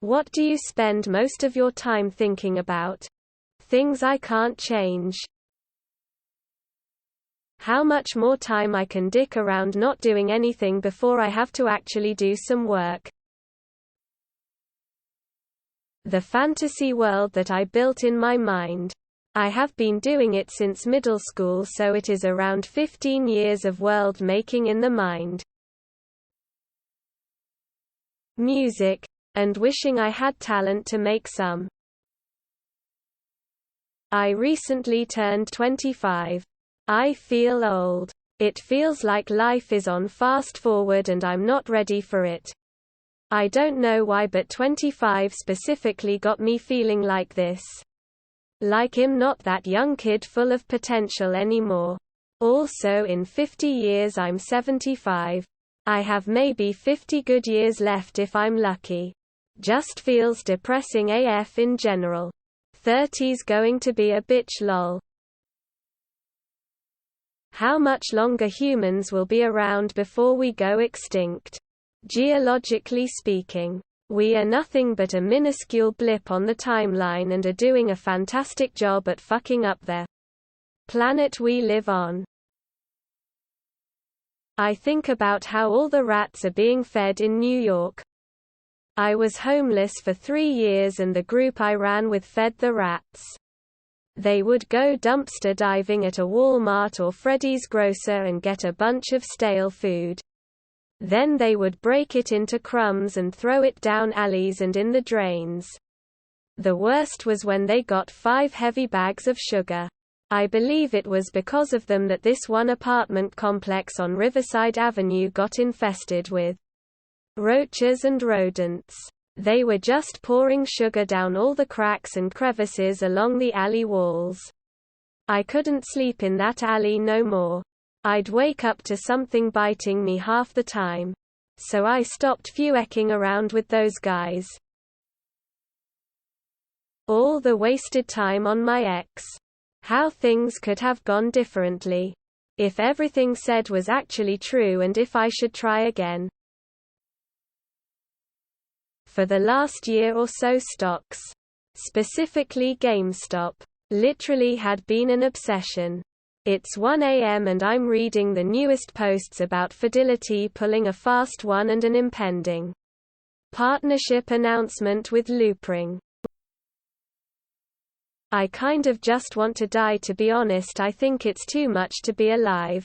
What do you spend most of your time thinking about? Things I can't change. How much more time I can dick around not doing anything before I have to actually do some work. The fantasy world that I built in my mind. I have been doing it since middle school, so it is around 15 years of world making in the mind. Music, and wishing I had talent to make some. I recently turned 25. I feel old. It feels like life is on fast forward and I'm not ready for it. I don't know why, but 25 specifically got me feeling like this. Like I'm not that young kid full of potential anymore. Also, in 50 years I'm 75. I have maybe 50 good years left if I'm lucky. Just feels depressing AF in general. 30's going to be a bitch lol. How much longer humans will be around before we go extinct? Geologically speaking, we are nothing but a minuscule blip on the timeline and are doing a fantastic job at fucking up the planet we live on. I think about how all the rats are being fed in New York. I was homeless for 3 years and the group I ran with fed the rats. They would go dumpster diving at a Walmart or Freddy's grocer and get a bunch of stale food. Then they would break it into crumbs and throw it down alleys and in the drains. The worst was when they got 5 heavy bags of sugar. I believe it was because of them that this one apartment complex on Riverside Avenue got infested with roaches and rodents. They were just pouring sugar down all the cracks and crevices along the alley walls. I couldn't sleep in that alley no more. I'd wake up to something biting me half the time. So I stopped fucking around with those guys. All the wasted time on my ex. How things could have gone differently. If everything said was actually true and if I should try again. For the last year or so, stocks, specifically GameStop, literally had been an obsession. It's 1 a.m. and I'm reading the newest posts about Fidelity pulling a fast one and an impending partnership announcement with Loopring. I kind of just want to die, to be honest. I think it's too much to be alive.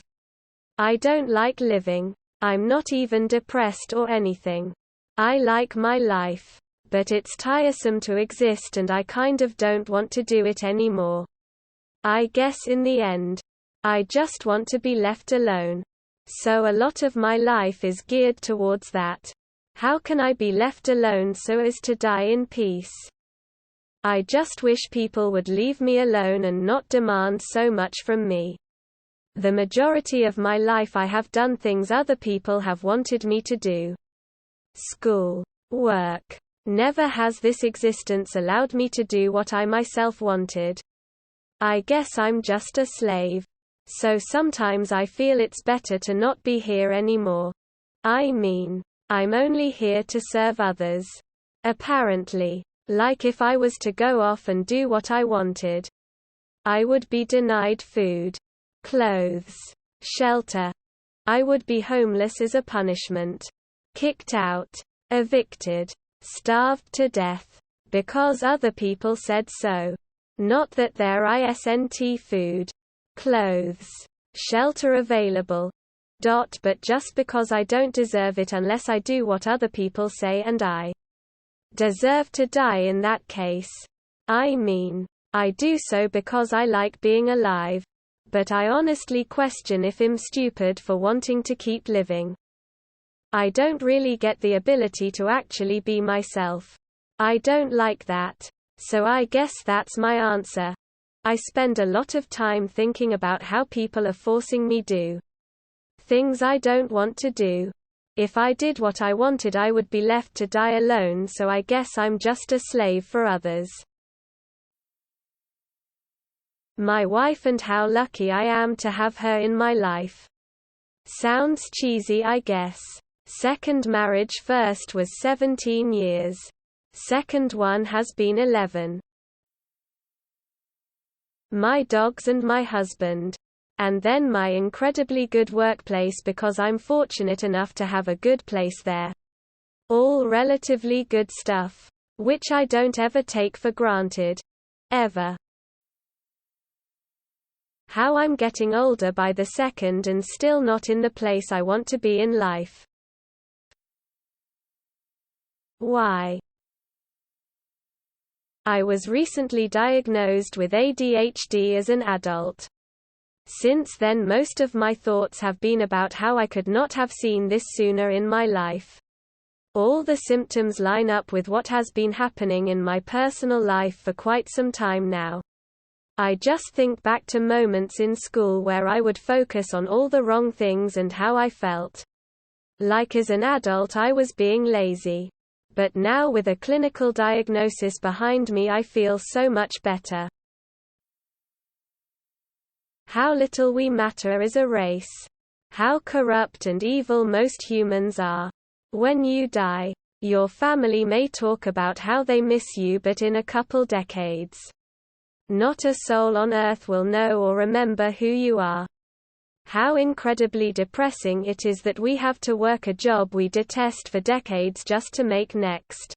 I don't like living. I'm not even depressed or anything. I like my life. But it's tiresome to exist and I kind of don't want to do it anymore. I guess in the end, I just want to be left alone. So a lot of my life is geared towards that. How can I be left alone so as to die in peace? I just wish people would leave me alone and not demand so much from me. The majority of my life I have done things other people have wanted me to do. School, work. Never has this existence allowed me to do what I myself wanted. I guess I'm just a slave. So sometimes I feel it's better to not be here anymore. I mean, I'm only here to serve others. Apparently. Like if I was to go off and do what I wanted, I would be denied food, clothes, shelter. I would be homeless as a punishment. Kicked out, evicted, starved to death, because other people said so. Not that there isn't food, clothes, shelter available. But just because I don't deserve it unless I do what other people say, and I deserve to die in that case. I mean, I do so because I like being alive. But I honestly question if I'm stupid for wanting to keep living. I don't really get the ability to actually be myself. I don't like that. So I guess that's my answer. I spend a lot of time thinking about how people are forcing me do things I don't want to do. If I did what I wanted, I would be left to die alone, so I guess I'm just a slave for others. My wife and how lucky I am to have her in my life. Sounds cheesy, I guess. Second marriage, first was 17 years. Second one has been 11. My dogs and my husband. And then my incredibly good workplace because I'm fortunate enough to have a good place there. All relatively good stuff. Which I don't ever take for granted. Ever. How I'm getting older by the second and still not in the place I want to be in life. Why? I was recently diagnosed with ADHD as an adult. Since then most of my thoughts have been about how I could not have seen this sooner in my life. All the symptoms line up with what has been happening in my personal life for quite some time now. I just think back to moments in school where I would focus on all the wrong things and how I felt. Like as an adult I was being lazy. But now with a clinical diagnosis behind me I feel so much better. How little we matter as a race. How corrupt and evil most humans are. When you die, your family may talk about how they miss you, but in a couple decades, not a soul on earth will know or remember who you are. How incredibly depressing it is that we have to work a job we detest for decades just to make next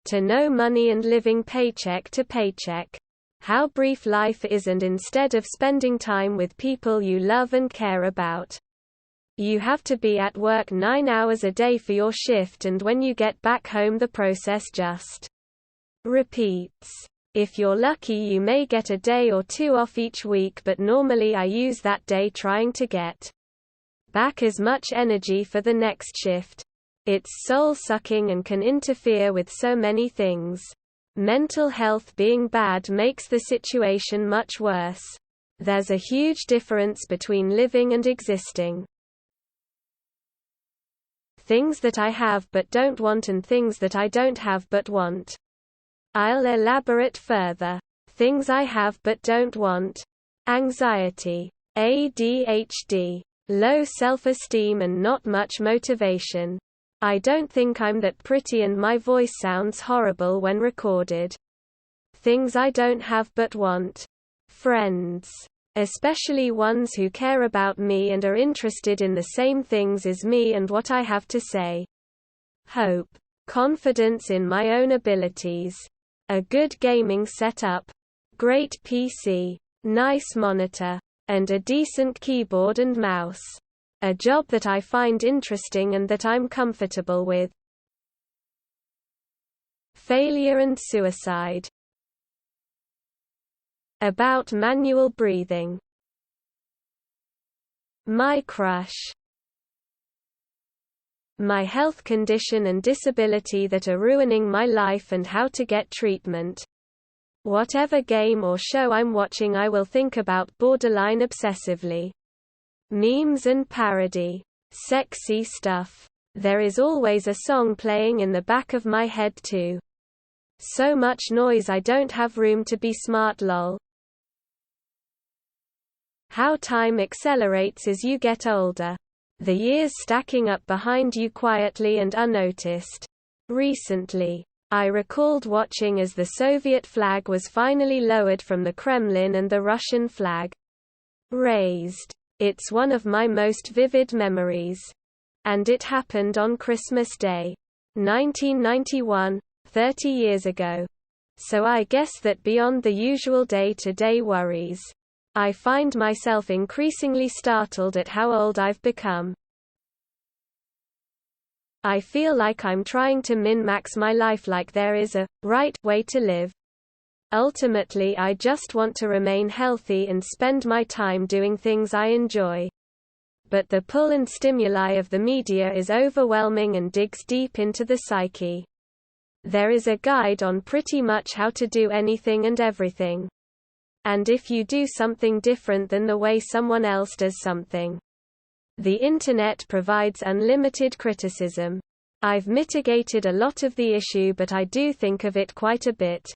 to no money and living paycheck to paycheck. How brief life is, and instead of spending time with people you love and care about, you have to be at work 9 hours a day for your shift, and when you get back home the process just repeats. If you're lucky you may get a day or two off each week, but normally I use that day trying to get back as much energy for the next shift. It's soul-sucking and can interfere with so many things. Mental health being bad makes the situation much worse. There's a huge difference between living and existing. Things that I have but don't want and things that I don't have but want. I'll elaborate further. Things I have but don't want. Anxiety, ADHD, low self-esteem and not much motivation. I don't think I'm that pretty and my voice sounds horrible when recorded. Things I don't have but want. Friends. Especially ones who care about me and are interested in the same things as me and what I have to say. Hope. Confidence in my own abilities. A good gaming setup. Great PC. Nice monitor. And a decent keyboard and mouse. A job that I find interesting and that I'm comfortable with. Failure and suicide. About manual breathing. My crush. My health condition and disability that are ruining my life and how to get treatment. Whatever game or show I'm watching I will think about borderline obsessively. Memes and parody. Sexy stuff. There is always a song playing in the back of my head too. So much noise I don't have room to be smart lol. How time accelerates as you get older. The years stacking up behind you quietly and unnoticed. Recently, I recalled watching as the Soviet flag was finally lowered from the Kremlin and the Russian flag raised. It's one of my most vivid memories. And it happened on Christmas Day, 1991, 30 years ago. So I guess that beyond the usual day-to-day worries, I find myself increasingly startled at how old I've become. I feel like I'm trying to min-max my life like there is a right way to live. Ultimately I just want to remain healthy and spend my time doing things I enjoy. But the pull and stimuli of the media is overwhelming and digs deep into the psyche. There is a guide on pretty much how to do anything and everything. And if you do something different than the way someone else does something, the internet provides unlimited criticism. I've mitigated a lot of the issue, but I do think of it quite a bit.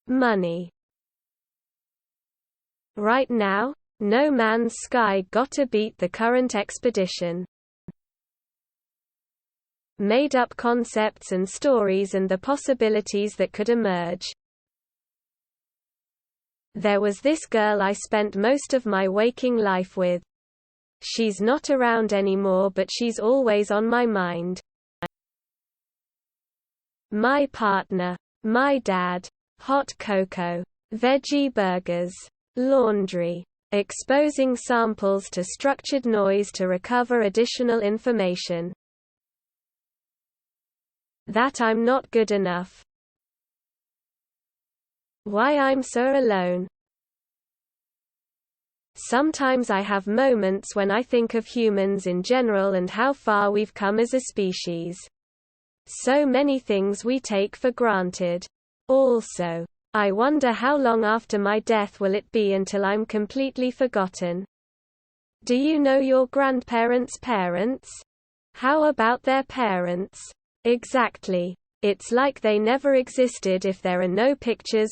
Money. Right now, no man's sky gotta beat the current expedition. made-up concepts and stories and the possibilities that could emerge. There was this girl I spent most of my waking life with. She's not around anymore, but she's always on my mind. My partner. My dad. Hot cocoa. Veggie burgers. Laundry. Exposing samples to structured noise to recover additional information. That I'm not good enough. Why I'm so alone. Sometimes I have moments when I think of humans in general and how far we've come as a species. So many things we take for granted. Also, I wonder how long after my death will it be until I'm completely forgotten. Do you know your grandparents' parents? How about their parents? Exactly. It's like they never existed if there are no pictures